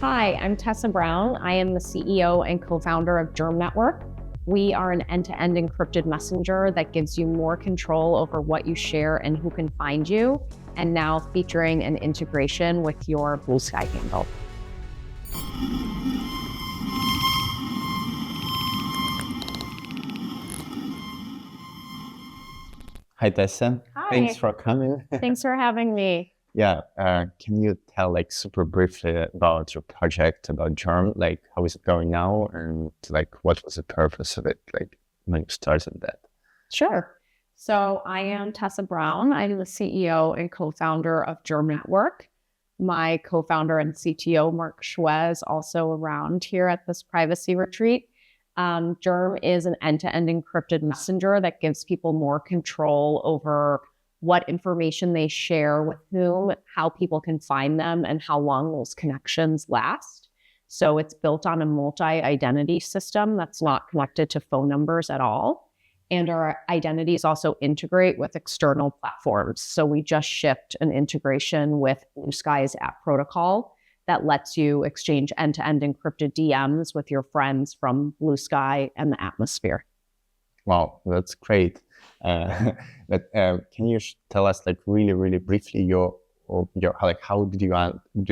Hi, I'm Tessa Brown. I am the CEO and co-founder of Germ Network. We are an end-to-end encrypted messenger that gives you more control over what you share and who can find you, and now featuring an integration with your Bluesky handle. Hi, Tessa. Hi. Thanks for coming. Thanks for having me. Yeah, can you tell super briefly about your project, about Germ, how is it going now, and what was the purpose of it, when you started that? Sure. So I am Tessa Brown. I'm the CEO and co-founder of Germ Network. My co-founder and CTO, Mark Schwe, is also around here at this privacy retreat. Germ is an end-to-end encrypted messenger that gives people more control over what information they share with whom, how people can find them, and how long those connections last. So it's built on a multi-identity system that's not connected to phone numbers at all. And our identities also integrate with external platforms. So we just shipped an integration with Bluesky's app protocol that lets you exchange end-to-end encrypted DMs with your friends from Bluesky and the atmosphere. Wow, that's great. But can you tell us really briefly how did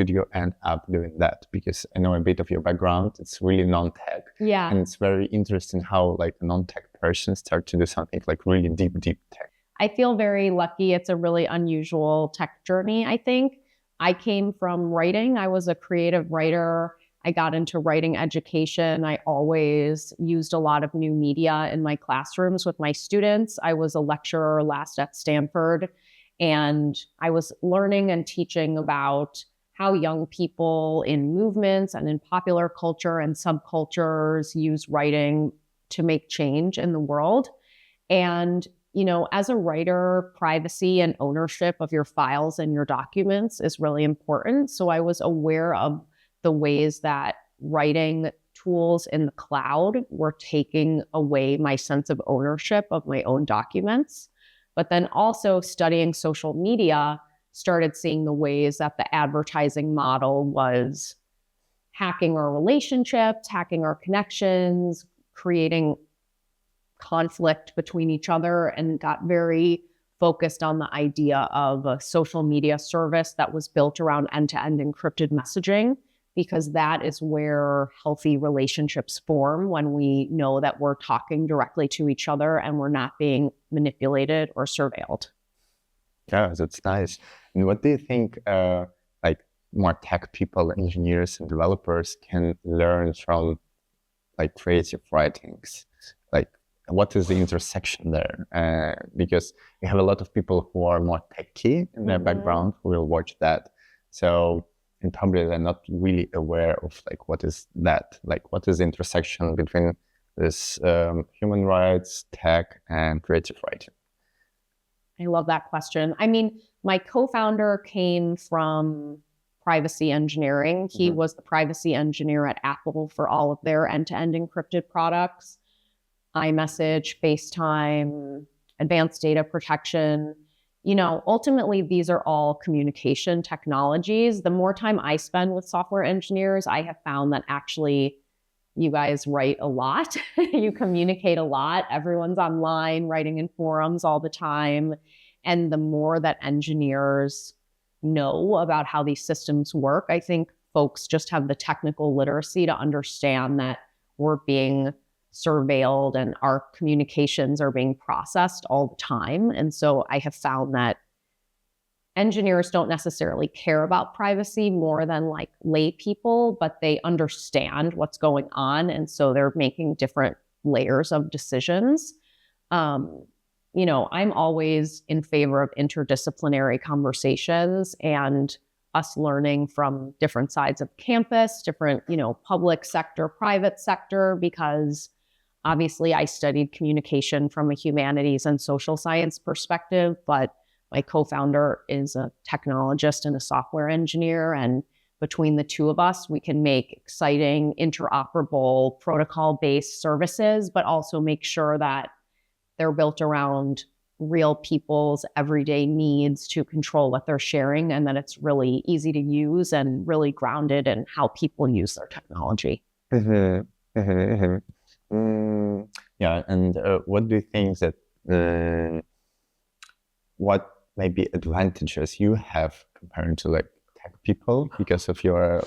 you end up doing that? Because I know a bit of your background. It's really non-tech. Yeah. And it's very interesting how a non-tech person start to do something really deep tech. I feel very lucky. It's a really unusual tech journey, I think. I came from writing. I was a creative writer. I got into writing education. I always used a lot of new media in my classrooms with my students. I was a lecturer last at Stanford, and I was learning and teaching about how young people in movements and in popular culture and subcultures use writing to make change in the world. And as a writer, privacy and ownership of your files and your documents is really important. So I was aware of the ways that writing tools in the cloud were taking away my sense of ownership of my own documents. But then also studying social media, started seeing the ways that the advertising model was hacking our relationships, hacking our connections, creating conflict between each other, and got very focused on the idea of a social media service that was built around end-to-end encrypted messaging, because that is where healthy relationships form, when we know that we're talking directly to each other and we're not being manipulated or surveilled. Yeah, that's nice. And what do you think more tech people, engineers and developers can learn from creative writings? What is the intersection there? Because we have a lot of people who are more techy in their background who will watch that. So, and probably they're not really aware of what is that? What is the intersection between this human rights, tech, and creative writing? I love that question. I mean, my co-founder came from privacy engineering. He was the privacy engineer at Apple for all of their end-to-end encrypted products. iMessage, FaceTime, advanced data protection. Ultimately, these are all communication technologies. The more time I spend with software engineers, I have found that actually you guys write a lot. You communicate a lot. Everyone's online, writing in forums all the time. And the more that engineers know about how these systems work, I think folks just have the technical literacy to understand that we're being surveilled and our communications are being processed all the time. And so I have found that engineers don't necessarily care about privacy more than lay people, but they understand what's going on. And so they're making different layers of decisions. I'm always in favor of interdisciplinary conversations and us learning from different sides of campus, different, public sector, private sector, because obviously I studied communication from a humanities and social science perspective, but my co-founder is a technologist and a software engineer. And between the two of us, we can make exciting, interoperable, protocol-based services, but also make sure that they're built around real people's everyday needs to control what they're sharing, and that it's really easy to use and really grounded in how people use their technology. Yeah, and what do you think that what maybe advantages you have compared to like tech people because of your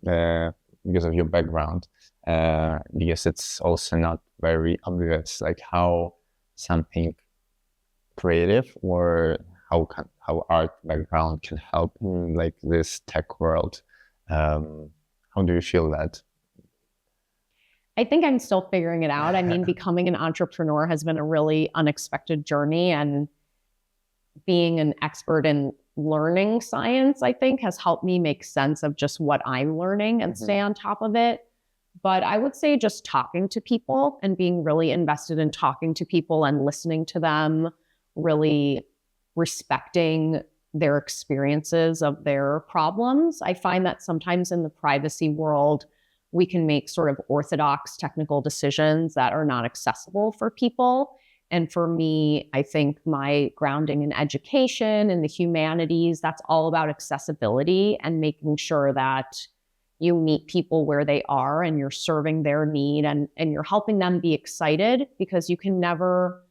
because of your background? Because it's also not very obvious, like how something creative or how art background can help in like this tech world. How do you feel that? I think I'm still figuring it out. I mean, becoming an entrepreneur has been a really unexpected journey, and being an expert in learning science, I think, has helped me make sense of just what I'm learning and stay on top of it. But I would say just talking to people and being really invested in talking to people and listening to them, really respecting their experiences of their problems. I find that sometimes in the privacy world, we can make sort of orthodox technical decisions that are not accessible for people. And for me, I think my grounding in education and the humanities, that's all about accessibility and making sure that you meet people where they are and you're serving their need and you're helping them be excited, because you can never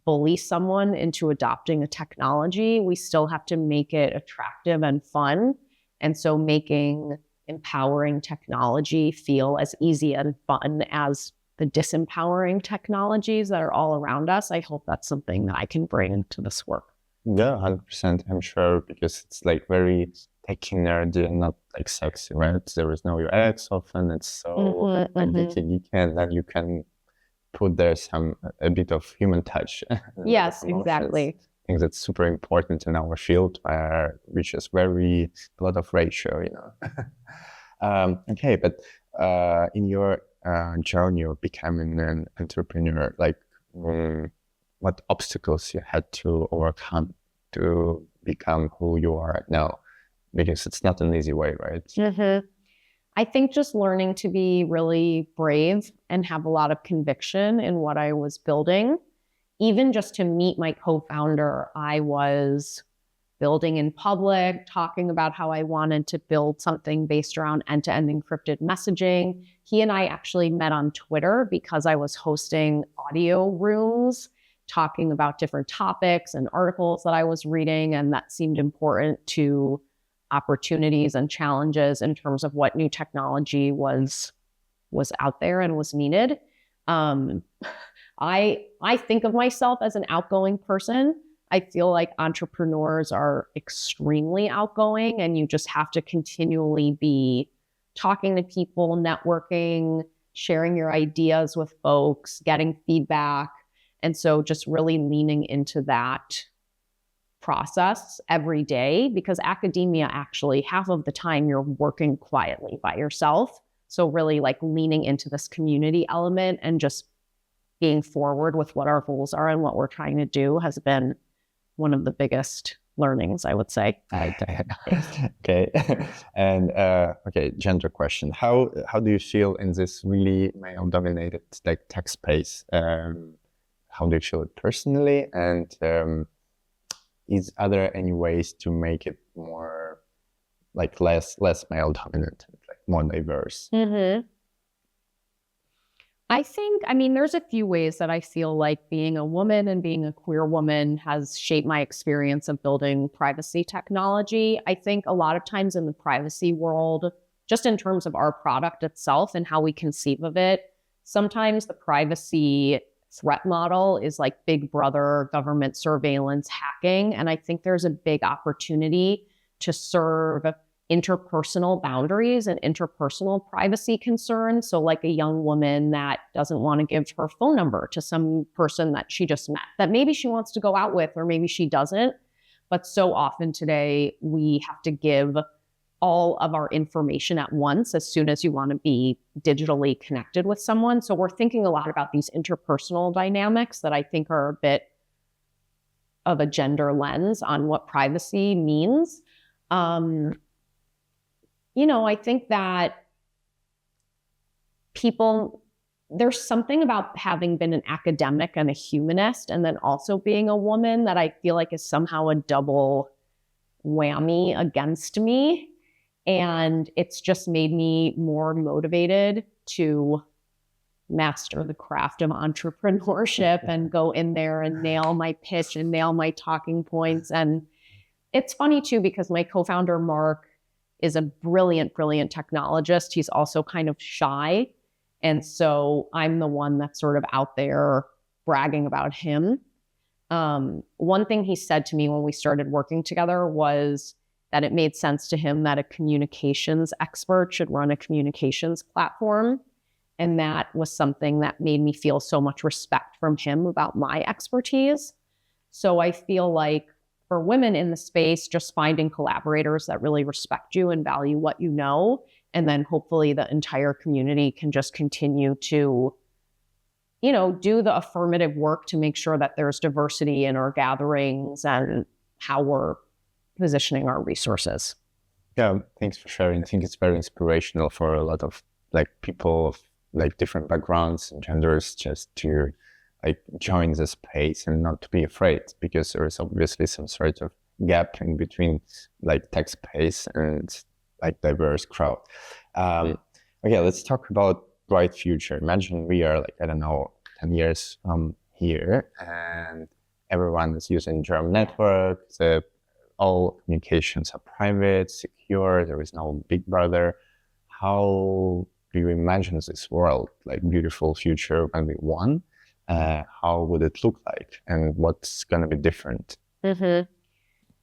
bully someone into adopting a technology. We still have to make it attractive and fun. And so making empowering technology feel as easy and fun as the disempowering technologies that are all around us. I hope that's something that I can bring into this work. Yeah, 100%, I'm sure, because it's like very techy nerdy and not like sexy, right? There is no UX often. It's so geeky, and then you can put there a bit of human touch. Yes, exactly. I think that's super important in our field, which is a lot of ratio, you know. Okay, but in your journey of becoming an entrepreneur, like what obstacles you had to overcome to become who you are now? Because it's not an easy way, right? I think just learning to be really brave and have a lot of conviction in what I was building. Even just to meet my co-founder, I was building in public, talking about how I wanted to build something based around end-to-end encrypted messaging. He and I actually met on Twitter because I was hosting audio rooms, talking about different topics and articles that I was reading, and that seemed important to opportunities and challenges in terms of what new technology was out there and was needed. I think of myself as an outgoing person. I feel like entrepreneurs are extremely outgoing, and you just have to continually be talking to people, networking, sharing your ideas with folks, getting feedback. And so just really leaning into that process every day, because academia, actually, half of the time you're working quietly by yourself. So really like leaning into this community element and just being forward with what our goals are and what we're trying to do has been one of the biggest learnings, I would say. Okay. And okay, gender question. How do you feel in this really male-dominated like tech space? How do you feel it personally? And are there any ways to make it more like less male-dominant, like more diverse? I mean, there's a few ways that I feel like being a woman and being a queer woman has shaped my experience of building privacy technology. I think a lot of times in the privacy world, just in terms of our product itself and how we conceive of it, sometimes the privacy threat model is like Big Brother, government surveillance, hacking. And I think there's a big opportunity to serve interpersonal boundaries and interpersonal privacy concerns. So like a young woman that doesn't want to give her phone number to some person that she just met, that maybe she wants to go out with, or maybe she doesn't. But so often today, we have to give all of our information at once as soon as you want to be digitally connected with someone. So we're thinking a lot about these interpersonal dynamics that I think are a bit of a gender lens on what privacy means. You know, I think that people there's something about having been an academic and a humanist and then also being a woman that I feel like is somehow a double whammy against me. And it's just made me more motivated to master the craft of entrepreneurship and go in there and nail my pitch and nail my talking points. And it's funny too, because my co-founder, Mark, is a brilliant, brilliant technologist. He's also kind of shy. And so I'm the one that's sort of out there bragging about him. One thing he said to me when we started working together was that it made sense to him that a communications expert should run a communications platform. And that was something that made me feel so much respect from him about my expertise. So I feel like for women in the space, just finding collaborators that really respect you and value what you know, and then hopefully the entire community can just continue to, you know, do the affirmative work to make sure that there's diversity in our gatherings and how we're positioning our resources. Yeah, thanks for sharing. I think it's very inspirational for a lot of like people of like different backgrounds and genders just to like join the space and not to be afraid, because there is obviously some sort of gap in between like tech space and like diverse crowd. Okay, let's talk about bright future. Imagine we are like, I don't know, 10 years here and everyone is using Germ Network. All communications are private, secure. There is no big brother. How do you imagine this world, like beautiful future when we won? How would it look like, and what's going to be different? Mm-hmm.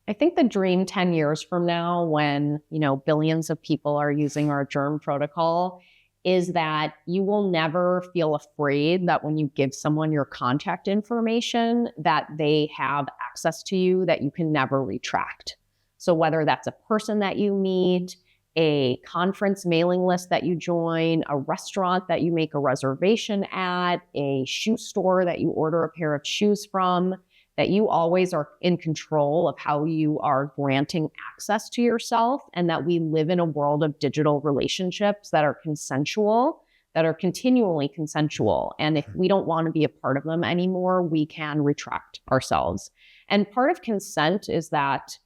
I think the dream 10 years from now, when, you know, billions of people are using our Germ protocol, is that you will never feel afraid that when you give someone your contact information, that they have access to you that you can never retract. So whether that's a person that you meet, a conference mailing list that you join, a restaurant that you make a reservation at, a shoe store that you order a pair of shoes from, that you always are in control of how you are granting access to yourself, and that we live in a world of digital relationships that are consensual, that are continually consensual. And if we don't want to be a part of them anymore, we can retract ourselves. And part of consent is that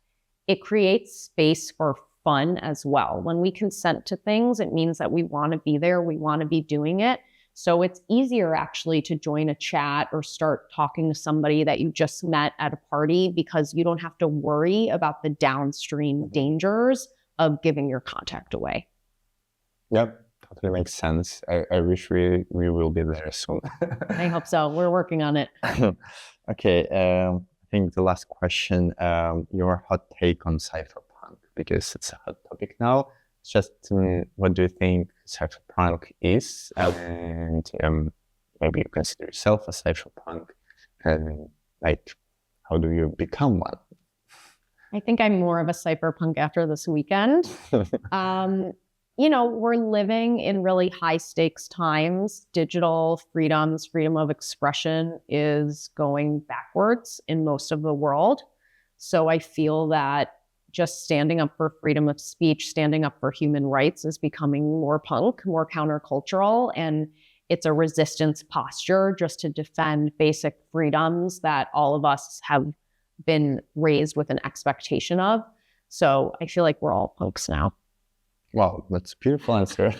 it creates space for fun as well. When we consent to things, it means that we want to be there, we want to be doing it. So it's easier actually to join a chat or start talking to somebody that you just met at a party, because you don't have to worry about the downstream dangers of giving your contact away. Yep, totally makes sense. I wish we will be there soon. I hope so. We're working on it. Okay, I think the last question, your hot take on cypherpunk, because it's a hot topic now. Just what do you think cypherpunk is, and maybe you consider yourself a cypherpunk, and like how do you become one? I think I'm more of a cypherpunk after this weekend. You know, we're living in really high stakes times. Digital freedoms, freedom of expression is going backwards in most of the world. So I feel that just standing up for freedom of speech, standing up for human rights is becoming more punk, more countercultural. And it's a resistance posture just to defend basic freedoms that all of us have been raised with an expectation of. So I feel like we're all punks now. Wow, that's a beautiful answer.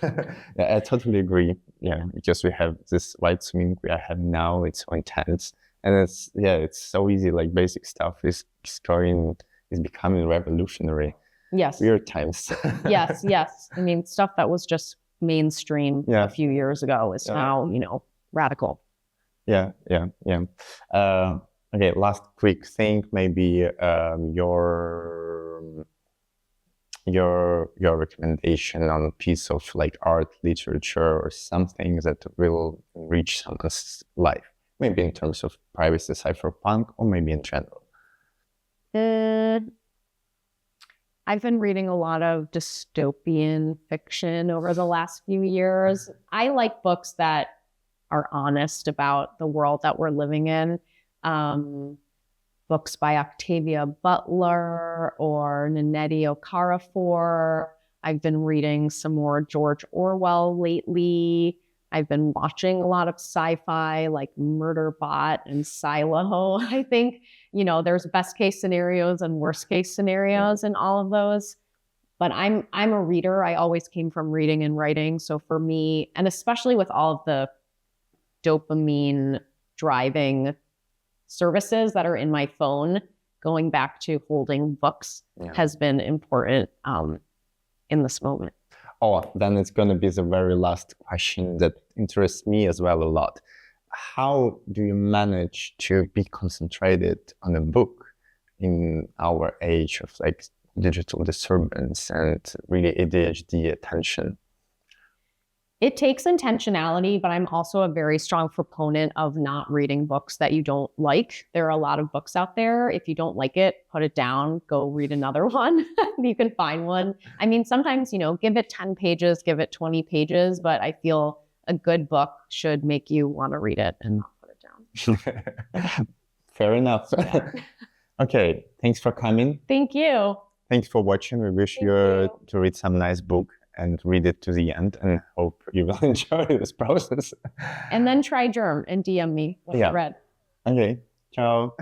Yeah, I totally agree. Yeah, because we have this right swing we have now, it's so intense. And it's so easy, like basic stuff is becoming revolutionary. Yes. Weird times. Yes. I mean, stuff that was just mainstream a few years ago is now, you know, radical. Yeah. Okay, last quick thing, maybe your recommendation on a piece of like art, literature, or something that will enrich someone's life, maybe in terms of privacy, cypherpunk, or maybe in general. I've been reading a lot of dystopian fiction over the last few years. I like books that are honest about the world that we're living in. Books by Octavia Butler or Nnedi Okorafor. I've been reading some more George Orwell lately. I've been watching a lot of sci-fi like Murderbot and Silo. I think, there's best case scenarios and worst case scenarios in all of those. But I'm a reader. I always came from reading and writing. So for me, and especially with all of the dopamine driving services that are in my phone, going back to holding books has been important in this moment. Oh, then it's going to be the very last question that interests me as well a lot. How do you manage to be concentrated on a book in our age of like digital disturbance and really ADHD attention? It takes intentionality, but I'm also a very strong proponent of not reading books that you don't like. There are a lot of books out there. If you don't like it, put it down, go read another one. You can find one. I mean, sometimes, give it 10 pages, give it 20 pages, but I feel a good book should make you want to read it and not put it down. Fair enough. Yeah. Okay, thanks for coming. Thank you. Thanks for watching. We wish you to read some nice book and read it to the end, and hope you will enjoy this process. And then try Germ and DM me what you read. Okay, ciao.